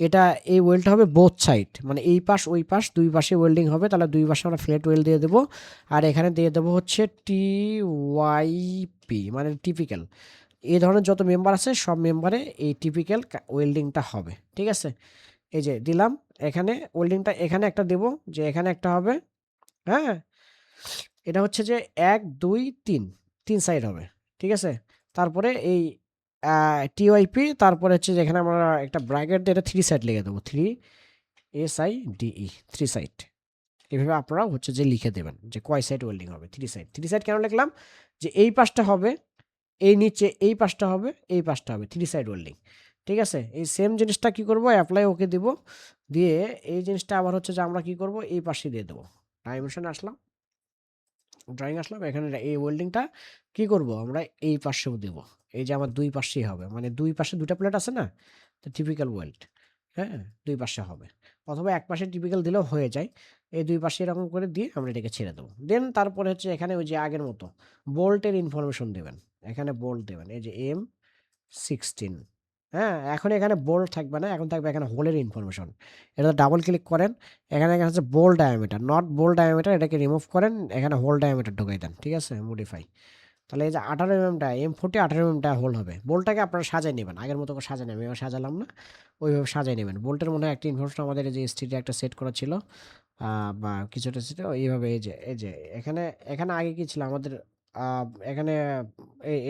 Speaker 2: এটা এই ওয়েল্ডটা হবে বোথ সাইড। মানে এই পাশ ওই পাশ 2 পাশে ওয়েল্ডিং হবে। তাহলে 2 পাশে আমরা ফ্ল্যাট ওয়েল্ড দিয়ে দেবো। আর এখানে দিয়ে দেবো হচ্ছে TYP, মানে টিপিক্যাল। এই ধরনের যত মেম্বার আছে সব মেম্বারে এই টিপিক্যাল ওয়েল্ডিংটা হবে। ঠিক আছে? এই যে দিলাম। এখানে ওয়েল্ডিংটা এখানে একটা দেব, যে এখানে একটা হবে। হ্যাঁ? এটা হচ্ছে যে 1, 2, 3, 3 সাইড হবে। ঠিক আছে? তারপরে এই TYP, তারপরে হচ্ছে যে এখানে আমরা একটা ব্র্যাকেট দিয়ে এটা 3 সাইড লিখে দেবো। 3 SIDE, 3 সাইড। এভাবে আপনারা হচ্ছে যে লিখে দেবেন যে কয় সাইড ওয়েল্ডিং হবে। 3 সাইড। 3 সাইড কেন লিখলাম? যে এই পাশটা হবে, এই নিচে এই পাশটা হবে, এই পাশটা হবে 3 সাইড ওয়েল্ডিং। ঠিক আছে? এই সেম জিনিসটা কি করব? এপ্লাই ওকে দিব। দিয়ে এই জিনিসটা আবার হচ্ছে যে আমরা কি করব? এই পাশে দিয়ে দেবো। ডাইমেনশনে আসলাম, ড্রয়িং আসলাম। এখানে এই ওয়েল্ডিংটা কি করব? আমরা এই পাশেও দেব। এই যে আমার 2 পাশেই হবে। মানে 2 পাশে 2টা প্লেট আছে না? তো টিপিক্যাল ওয়েল্ড। হ্যাঁ? 2 পাশে হবে। অথবা এক পাশে টিপিক্যাল দিলেও হয়ে যায়। এই 2 পাশে এরকম করে দিয়ে আমরা এটাকে ছেড়ে দেবো। দেন তারপরে হচ্ছে এখানে ওই যে আগের মতো বোল্টের ইনফরমেশন দেবেন। এখানে বোল্ট দেবেন। এই যে M16। হ্যাঁ? এখন এখানে বোল্ট থাকবে না। এখন থাকবে এখানে হোলের ইনফরমেশন। এটাতে ডাবল ক্লিক করেন। এখানে দেখা যাচ্ছে bolt diameter, not bolt diameter, এটাকে রিমুভ করেন। এখানে হোল ডায়ামিটার ঢুকাই দেন। ঠিক আছে? মডিফাই। তাহলে এই যে 18 এমএমটা M40 18 এমএমটা হোল হবে। বোল্টটাকে আপনারা সাজায় নেবেন। আগের মতো করে সাজায় নেবেন। এবার সাজালাম না। ওইভাবে সাজায় নেবেন। বোল্টের মনে হয় একটা ইনফরমেশন আমাদের এই যে STD একটা সেট করা ছিল। বা কিছুটা ছিল এইভাবে। এই যে এখানে আগে কি ছিল আমাদের? এখানে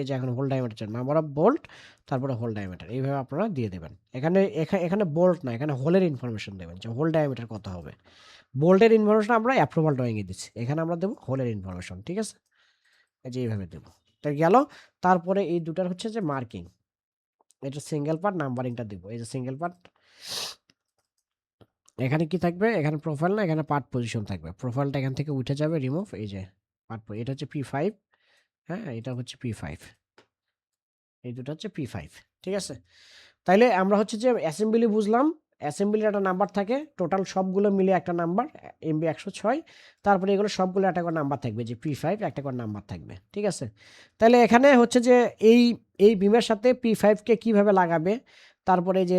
Speaker 2: এই যে এখন hole diameter number of bolt তারপরে হোল ডায়ামিটার এইভাবে আপনারা দিয়ে দেবেন। এখানে বোল্ট না, এখানে হোলের ইনফরমেশন দেবেন যে হোল ডায়ামিটার কত হবে। বোল্টের ইনফরমেশন আমরা অ্যাপ্রুভাল ড্রয়িংয়ে দিচ্ছি, এখানে আমরা দেবো হোলের ইনফরমেশন, ঠিক আছে? এই যে এইভাবে দেবো, তাই গেল। তারপরে এই দুটার হচ্ছে যে মার্কিং, এটা সিঙ্গেল পার্ট নাম্বারিংটা দিব। এই যে সিঙ্গেল পার্ট, এখানে কি থাকবে, এখানে প্রোফাইল না, এখানে পার্ট পজিশন থাকবে। প্রোফাইলটা এখান থেকে উঠে যাবে, রিমুভ, এই যে পার্ট, এটা হচ্ছে P5, হ্যাঁ এটা হচ্ছে P5, এই দুটো হচ্ছে P5, ঠিক আছে? তাইলে আমরা হচ্ছে যে অ্যাসেম্বলি বুঝলাম, অ্যাসেম্বলির একটা নাম্বার থাকে, টোটাল সবগুলো মিলে একটা নাম্বার MB 106, তারপরে এগুলো সবগুলো একটা করে নাম্বার থাকবে, যে P5 একটা করে নাম্বার থাকবে, ঠিক আছে? তাহলে এখানে হচ্ছে যে এই বিমের সাথে P5কে কিভাবে লাগাবে, তারপরে যে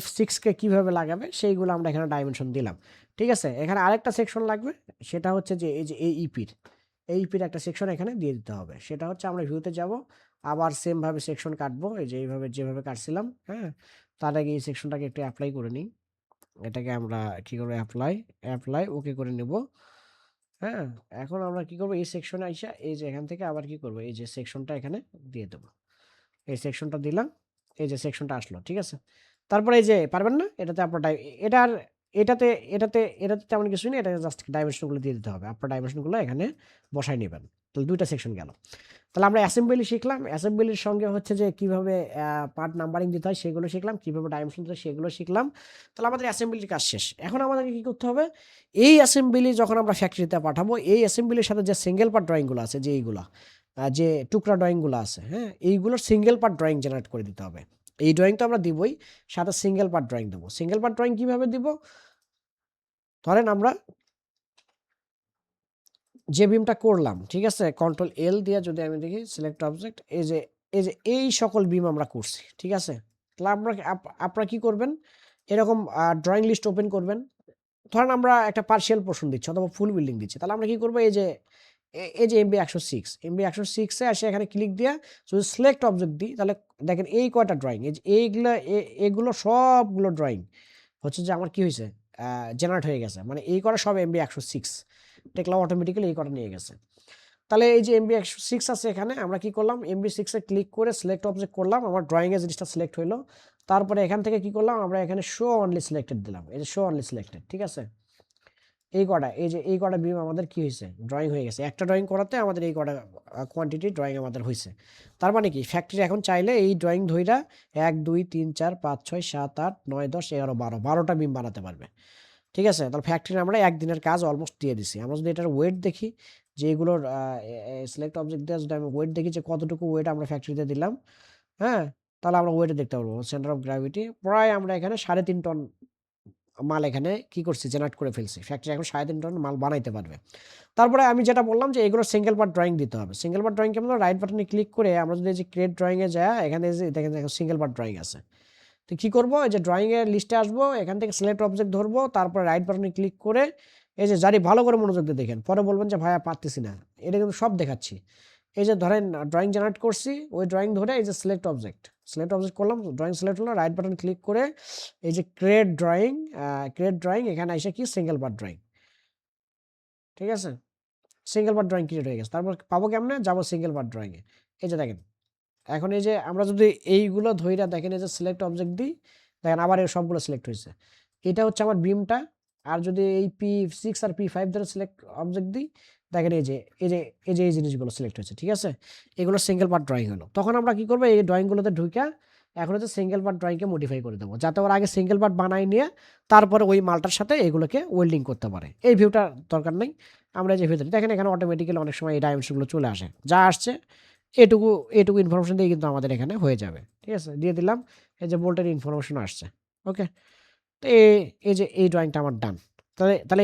Speaker 2: F6কে কিভাবে লাগাবে, সেইগুলো আমরা এখানে ডাইমেনশন দিলাম, ঠিক আছে? এখানে আরেকটা সেকশন লাগবে, সেটা হচ্ছে যে এই যে এইপির একটা সেকশন এখানে দিয়ে দিতে হবে। সেটা হচ্ছে আমরা ভিউতে যাব, আবার সেমভাবে সেকশন কাটবো, এই যে এইভাবে যেভাবে কাটছিলাম, হ্যাঁ? তার আগে এই সেকশনটাকে একটু অ্যাপ্লাই করে নিই। এটাকে আমরা কি করবো, অ্যাপ্লাই ওকে করে নেব, হ্যাঁ? এখন আমরা কি করবো, এই সেকশনে আইসা এই যে এখান থেকে আবার কি করবো, এই যে সেকশনটা এখানে দিয়ে দেবো। এই সেকশনটা দিলাম, এই যে সেকশনটা আসলো, ঠিক আছে? তারপরে এই যে পারবেন না, এটাতে আপনার এটার এটাতে এটাতে এটাতে তেমন কিছুই না, এটা জাস্ট ডাইমেনশনগুলো দিয়ে দিতে হবে। আপনার ডাইমেনশনগুলো এখানে বসাই নেবেন। তাহলে দুইটা সেকশন গেল। তাহলে আমরা অ্যাসেম্বলি শিখলাম, অ্যাসেম্বলির সঙ্গে হচ্ছে যে কিভাবে পার্ট নাম্বারিং দিতে হয় সেগুলো শিখলাম, কিভাবে ডাইমেনশন দিতে হয় সেগুলো শিখলাম। তাহলে আমাদের অ্যাসেম্বলির কাজ শেষ। এখন আমাদেরকে কি করতে হবে, এই অ্যাসেম্বলি যখন আমরা ফ্যাক্টরিতে পাঠাবো, এই অ্যাসেম্বলির সাথে যে সিঙ্গেল পার্ট ড্রয়িংগুলো আছে, যে এইগুলা যে টুকরা ড্রয়িংগুলো আছে, হ্যাঁ, এইগুলোর সিঙ্গেল পার্ট ড্রয়িং জেনারেট করে দিতে হবে। এই ড্রয়িং তো আমরা দিবই, সাথে সিঙ্গেল পার্ট ড্রয়িং দেবো। সিঙ্গেল পার্ট ড্রয়িং কীভাবে দিব, ধরেন আমরা যে বিমটা করলাম, ঠিক আছে, কন্ট্রোল L দিয়ে যদি আমি দেখি সিলেক্ট অবজেক্ট, এই সকল বিম আমরা করছি, ঠিক আছে? তাহলে আপনারা কি করবেন, এরকম ড্রয়িং লিস্ট ওপেন করবেন। ধরেন আমরা একটা পার্শিয়াল পোর্শন দিচ্ছি অথবা ফুল বিল্ডিং দিচ্ছি, তাহলে আমরা কি করবো, এই যে MB 106 এ আসে, এখানে ক্লিক দিয়ে যদি সিলেক্ট অবজেক্ট দিই, তাহলে দেখেন এই কয়টা ড্রয়িং, এই যে এগুলো সবগুলো ড্রয়িং হচ্ছে যে আমার কি হয়েছে, জেনারেট হয়ে গেছে। মানে এই কটা সব MB 106, দেখলাম অটোমেটিক্যালি এই কটা নিয়ে গেছে। তাহলে এই যে MB 106 আছে, এখানে আমরা কি করলাম, MB 6 এ ক্লিক করে সিলেক্ট অবজেক্ট করলাম, আমার ড্রয়িংয়ের জিনিসটা সিলেক্ট হইলো। তারপরে এখান থেকে কি করলাম, আমরা এখানে শো অনলি সিলেক্টেড দিলাম, এই যে শো অনলি সিলেক্টেড, ঠিক আছে? এই কটা বিম আমাদের কি হয়েছে, ড্রয়িং হয়ে গেছে। একটা ড্রয়িং করাতে আমাদের এই কটা কোয়ান্টিটি ড্রয়িং আমাদের হয়েছে। তার মানে কি, ফ্যাক্টরি এখন চাইলে এই ড্রয়িং ধইরা 1 2 3 4 5 6 7 8 9 10 11 12টা বিম বানাতে পারবে, ঠিক আছে? তাহলে ফ্যাক্টরি আমরা একদিনের কাজ অলমোস্ট দিয়ে দিছি। আমরা যদি এটার ওয়েট দেখি, যে এগুলোর সিলেক্ট অবজেক্ট দিয়ে যদি আমি ওয়েট দেখি যে কতটুকু ওয়েট আমরা ফ্যাক্টরিতে দিলাম, হ্যাঁ, তাহলে আমরা ওয়েটে দেখতে পারবো সেন্টার অফ গ্র্যাভিটি প্রায় আমরা এখানে 3.5 টন মাল এখানে কি করছি, জেনারেট করে ফেলছি। ফ্যাক্টরি এখন 3.5 টন মাল বানাইতে পারবে। তারপরে আমি যেটা বললাম যে এগুলো সিঙ্গেল পার্ট ড্রয়িং দিতে হবে। সিঙ্গেল পার্ট ড্রয়িং কেমন, রাইট বাটনে ক্লিক করে আমরা যদি এই যে ক্রিয়েট ড্রয়িংয়ে যাই, এখানে যে দেখেন সিঙ্গেল পার্ট ড্রয়িং আছে। তো কী করবো, এই যে ড্রয়িংয়ের লিস্টে আসবো, এখান থেকে সিলেক্ট অবজেক্ট ধরবো, তারপরে রাইট বাটনে ক্লিক করে এই যে জারি ভালো করে মনোযোগ দিয়ে দেখেন, পরে বলবেন যে ভাইয়া পারতেছি না, এটা কিন্তু সব দেখাচ্ছি। এই যে ধরেন ড্রয়িং জেনারেট করছি, ওই ড্রয়িং ধরে এই যে সিলেক্ট অবজেক্ট করলাম, ড্রয়িং সিলেক্ট হলো, রাইট বাটন ক্লিক করে এই যে ক্রিয়েট ড্রয়িং এখানে এসে কি সিঙ্গেল পার্ট ড্রয়িং, ঠিক আছে? সিঙ্গেল পার্ট ড্রয়িং ক্রিয়েট হয়ে গেছে। তারপর পাবো কেমনে, যাবো সিঙ্গেল পার্ট ড্রয়িংয়ে, এই যে দেখেন। এখন এই যে আমরা যদি এইগুলো ধইরা দেখেন, এই যে সিলেক্ট অবজেক্ট দিই, দেখেন আবার এই সবগুলো সিলেক্ট হয়েছে। এটা হচ্ছে আমার বিমটা। আর যদি এই P6 আর P5 ধরে সিলেক্ট অবজেক্ট দিই, দেখেন এই জিনিসগুলো সিলেক্ট হয়েছে, ঠিক আছে? এগুলো সিঙ্গেল পার্ট ড্রয়িং হলো। তখন আমরা কি করবো, এই ড্রয়িংগুলোতে ঢুকা এখন হচ্ছে সিঙ্গেল পার্ট ড্রয়িংকে মডিফাই করে দেবো, যাতে ওর আগে সিঙ্গেল পার্ট বানাই নিয়ে তারপরে ওই মালটার সাথে এগুলোকে ওয়েল্ডিং করতে পারে। এই ভিউটা দরকার নেই, আমরা যে ভিতরে দেখেন এখানে অটোমেটিক্যালি অনেক সময় এই ডাইমেনশনগুলো চলে আসে, যা আসছে এটুকু ইনফরমেশন দিয়ে কিন্তু আমাদের এখানে হয়ে যাবে, ঠিক আছে? দিয়ে দিলাম, এই যে বোল্টের ইনফরমেশন আসছে, ওকে? তো এই যে এই ড্রয়িংটা আমার ডান। তাহলে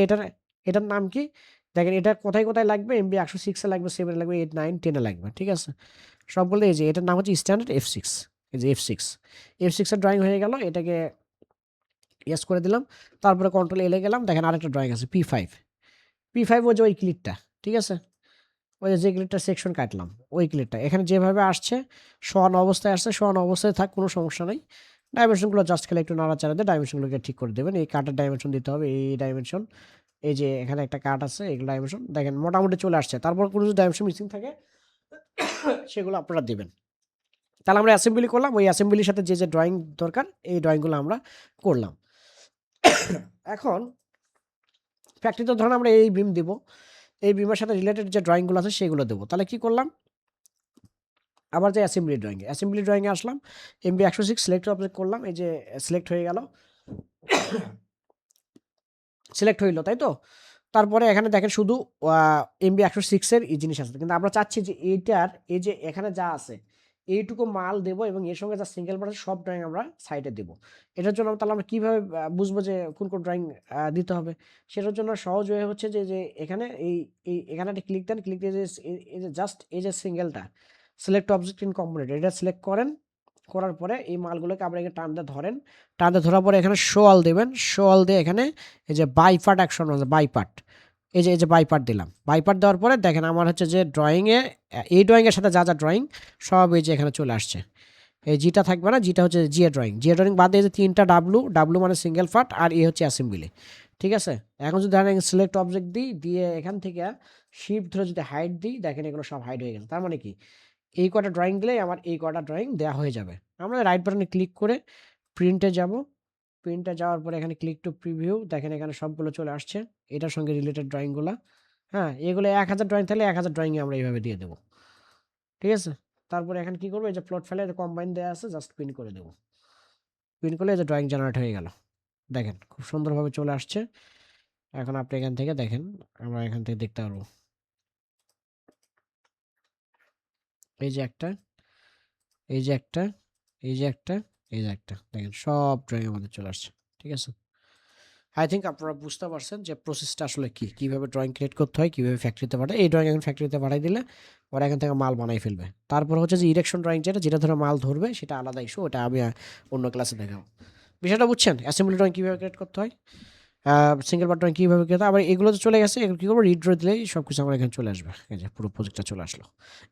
Speaker 2: এটার নাম কি, দেখেন এটা কোথায় লাগবে, MB 106 লাগবে, 7 লাগবে, 8 9 10 লাগবে, ঠিক আছে? সবগুলো এই যে এটার নাম হচ্ছে স্ট্যান্ডার্ড F6, এই যে F6 এর ড্রয়িং হয়ে গেল, এটাকে ইয়েস করে দিলাম। তারপরে কন্ট্রোল L এ গেলাম, দেখেন আরেকটা ড্রয়িং আছে P5 ওই যে ওই ক্লিকটা, ঠিক আছে? ওই যে ক্লিকটা সেকশন কাটলাম, ওই ক্লিকটা এখানে যেভাবে আসছে শোয়ানো অবস্থায় আসছে, শোয়ানো অবস্থায় থাক, কোনো সমস্যা নেই। ডাইমেনশনগুলো জাস্ট খেলে একটু নাড়াচাড়া দিয়ে ডাইমেনশনগুলোকে ঠিক করে দেবেন। এই কাটার ডাইমেনশন দিতে হবে, এই ডাইমেনশন, এই যে এখানে একটা কাট আছে, এগুলো ডাইমেনশন দেখেন মোটামুটি চলে আসছে। তারপর কোনো যদি ডাইমেনশন মিসিং থাকে সেগুলো আপনারা দেবেন। তাহলে আমরা অ্যাসেম্বলি করলাম, ওই অ্যাসেম্বলির সাথে যে ড্রয়িং দরকার এই ড্রয়িংগুলো আমরা করলাম। এখন ফ্যাক্টরিতে ধরুন আমরা এই বিম দিব, এই বিমের সাথে রিলেটেড যে ড্রয়িংগুলো আছে সেগুলো দেবো। তাহলে কি করলাম, আবার যে অ্যাসেম্বলি ড্রয়িংয়ে আসলাম, MB106 সিলেক্ট অবজেক্ট করলাম, এই যে সিলেক্ট হয়ে গেল, সিলেক্ট হইলো তাই তো। তারপরে এখানে দেখেন শুধু MB106 এর এই জিনিস আছে, কিন্তু আমরা চাচ্ছি যে এইটার এই যে এখানে যা আছে এইটুকু মাল দেবো এবং এর সঙ্গে যা সিঙ্গেল পার্ট আছে সব ড্রয়িং আমরা সাইডে দেবো। এটার জন্য তাহলে আমরা কীভাবে বুঝবো যে কোন কোন ড্রয়িং দিতে হবে? সেটার জন্য সহজ হয়ে হচ্ছে যে যে এখানে এখানে একটা ক্লিক দেন, ক্লিক দিয়ে এই যে জাস্ট এই যে সিঙ্গেলটা সিলেক্ট অবজেক্ট ইন কম্পোনেন্ট এটা সিলেক্ট করেন, করার পরে এই মালগুলোকে আপনারা এখানে টান দিয়ে ধরেন, টান দিয়ে ধরার পরে এখানে শো অল দেবেন, শো অল দিয়ে এখানে এই যে বাই পার্ট অ্যাকশন আছে, বাই পার্ট, এই যে বাই পার্ট দিলাম। বাই পার্ট দেওয়ার পরে দেখেন আমার হচ্ছে যে ড্রয়িংয়ে এই ড্রয়িংয়ের সাথে যা যা ড্রয়িং সব এই যে এখানে চলে আসছে। এই জিটা থাকবে না, জিটা হচ্ছে জিএ ড্রয়িং বাদে যে 3টা ডাব্লু মানে সিঙ্গেল পার্ট, আর এ হচ্ছে অ্যাসেম্বলি। ঠিক আছে, এখন যদি ধরেন সিলেক্ট অবজেক্ট দিই, দিয়ে এখান থেকে শিফট ধরে যদি হাইড দিই, দেখেন এগুলো সব হাইড হয়ে গেছে। তার মানে কি এই কটা ড্রয়িং দিলেই আমার এই কটা ড্রয়িং দেওয়া হয়ে যাবে। আমরা রাইট বাটনে ক্লিক করে প্রিন্টে যাব, প্রিন্টে যাওয়ার পরে এখানে ক্লিক টু প্রিভিউ, দেখেন এখানে সবগুলো চলে আসছে এটার সঙ্গে রিলেটেড ড্রয়িংগুলো। হ্যাঁ, এগুলো 1000 ড্রয়িং থাকলে 1000 ড্রয়িংয়ে আমরা এইভাবে দিয়ে দেবো। ঠিক আছে, তারপরে এখানে কি করবো, এই যে প্লট ফাইলে কম্বাইন দেওয়া আছে, জাস্ট প্রিন্ট করে দেবো। প্রিন্ট করলে এই যে ড্রয়িং জেনারেট হয়ে গেল, দেখেন খুব সুন্দরভাবে চলে আসছে। এখন আপনি এখান থেকে দেখেন, আমরা এখান থেকে দেখতে পারবো এই যে একটা, এই যে একটা, এই যে একটা, এই যে একটা, দেখেন সব ড্রয়িং আমাদের চলে আসছে। ঠিক আছে, আই থিঙ্ক আপনারা বুঝতে পারছেন যে প্রসেসটা আসলে কি, কীভাবে ড্রয়িং ক্রিয়েট করতে হয়, কীভাবে ফ্যাক্টরিতে পাঠায়। এই ড্রয়িং এখন ফ্যাক্টরিতে পাঠাই দিলে ওরা এখান থেকে মাল বানাই ফেলবে। তারপর হচ্ছে যে ইরেকশন ড্রয়িং যেটা ধরে মাল ধরবে সেটা আলাদা ইস্যু, ওটা আমি অন্য ক্লাসে দেখাবো। বিষয়টা বুঝছেন, অ্যাসেম্বলি ড্রয়িং কীভাবে ক্রিয়েট করতে হয়, সিঙ্গেল পার্ট ড্রয়িং কীভাবে ক্রিয়েট হয়। আবার এগুলো তো চলে গেছে, এগুলো কী করবো, রিড ড্র দিলেই সব কিছু আমার এখানে চলে আসবে। এই যে পুরো প্রজেক্টটা চলে আসলো।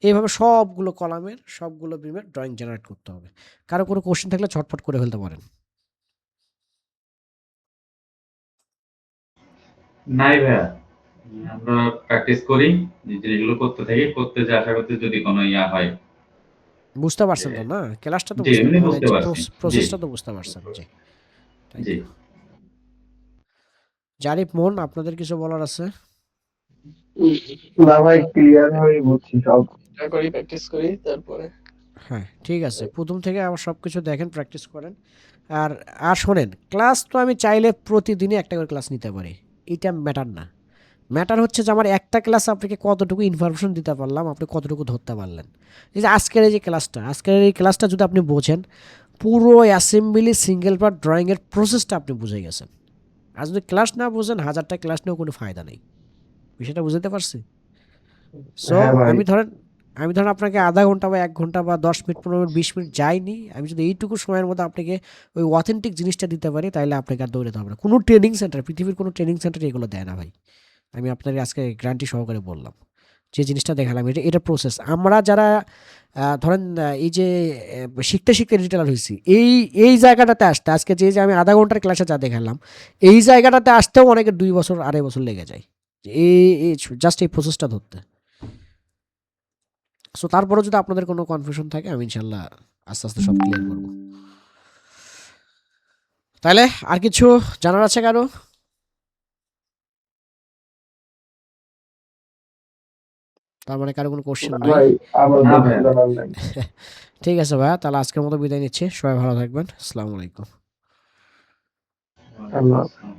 Speaker 2: এইভাবে সবগুলো কলামের সবগুলো বিমের ড্রয়িং জেনারেট করতে হবে। কারো কোনো কোশ্চেন থাকলে ঝটপট করে ফেলতে পারেন।
Speaker 3: নাই ভাইয়া, আমরা প্র্যাকটিস করি, যে জিনিসগুলো করতে থাকি, করতে যে আশা করতে যদি কোনো ইয়া হয়।
Speaker 2: বুঝতে পারছেন তো না, ক্লাসটা তো
Speaker 3: জি,
Speaker 2: বুঝতে
Speaker 3: এমনি
Speaker 2: মানে
Speaker 3: বুঝতে
Speaker 2: যে
Speaker 3: পারছি। জি
Speaker 2: প্রসেসটা তো বুঝতে পারছেন। জি, তাই
Speaker 3: জি।
Speaker 2: তো। জারিফ, মন, আপনাদের কিছু বলার আছে?
Speaker 4: না ভাই, ক্লিয়ার হয়ে বুঝছি সব।
Speaker 1: প্র্যাকটিস করি তারপরে।
Speaker 2: হ্যাঁ, ঠিক আছে, প্রথম থেকে আবার সব কিছু দেখেন, প্র্যাকটিস করেন। আর আর শোনেন, ক্লাস তো আমি চাইলে প্রতিদিনই একটা করে ক্লাস নিতে পারি, এটা ম্যাটার না। ম্যাটার হচ্ছে যে আমার একটা ক্লাস আপনাকে কতটুকু ইনফরমেশন দিতে পারলাম, আপনি কতটুকু ধরতে পারলেন। এই যে আজকের এই ক্লাসটা যদি আপনি বোঝেন, পুরো অ্যাসেম্বলি সিঙ্গেল পার্ট ড্রয়িংয়ের প্রসেসটা আপনি বুঝে গেছেন। আর যদি ক্লাস না বোঝেন, 1000টা ক্লাস নিয়েও কোনো ফায়দা নেই। বিষয়টা বুঝতে পারছি? সো
Speaker 4: হ্যাঁ ভাই,
Speaker 2: আমি ধরেন আপনাকে আধা ঘন্টা বা 1 ঘন্টা বা 10 মিনিট, 15 মিনিট, 20 মিনিট যায়নি, আমি যদি এইটুকু সময়ের মধ্যে আপনাকে ওই অথেন্টিক জিনিসটা দিতে পারি, তাহলে আপনাকে আর দৌড়াতে হবে না। কোনো ট্রেনিং সেন্টার, পৃথিবীর কোনো ট্রেনিং সেন্টার এগুলো দেয় না ভাই। আমি আপনাকে আজকে গ্যারান্টি সহকারে বললাম, যে জিনিসটা দেখালাম এটা প্রসেস। আমরা যারা ধরেন এই যে শিখতে শিখতে রিটেলার হয়েছি, এই জায়গাটাতে আসতে আজকে যে আমি আধা ঘন্টার ক্লাসে যা দেখালাম, এই জায়গাটাতে আসতেও অনেকে 2 বছর 2.5 বছর লেগে যায় এই জাস্ট এই প্রসেসটা ধরতে। সো তারপরে যদি আপনাদের কোনো কনফিউশন থাকে, আমি ইনশাল্লাহ আস্তে আস্তে সব ক্লিয়ার করব। তাহলে আর কিছু জানার আছে কারো? তার মানে কারো কোনো কোশ্চেন নাই?
Speaker 4: ভাই আমার
Speaker 3: না
Speaker 4: বলতে
Speaker 3: ভাইয়া।
Speaker 4: জানার নাই।
Speaker 2: ঠিক আছে ভাইয়া, তাহলে আজকের মতো বিদায় নিচ্ছি। সবাই ভালো থাকবেন। আসসালামু আলাইকুম।
Speaker 4: আল্লাহ হাফেজ।